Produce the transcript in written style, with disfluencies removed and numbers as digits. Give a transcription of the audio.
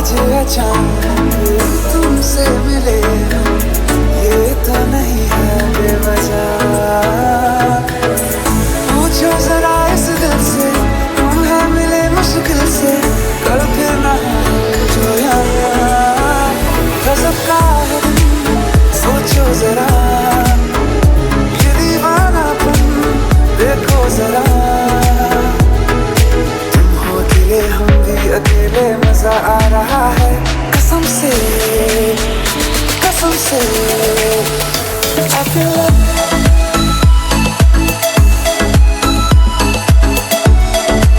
आज अचानक तुमसे मिले हम, ये तो नहीं है बेवजह। पूछो जरा इस दिल से, तुम है मिले मुश्किल से, कल फिर ना जो यहाँ गजब का है दिन, सोचो जरा ये दीवानापन देखो जरा। तुम हो अकेले हम भी अकेले, मजा आ रहा है कसम से कसम से।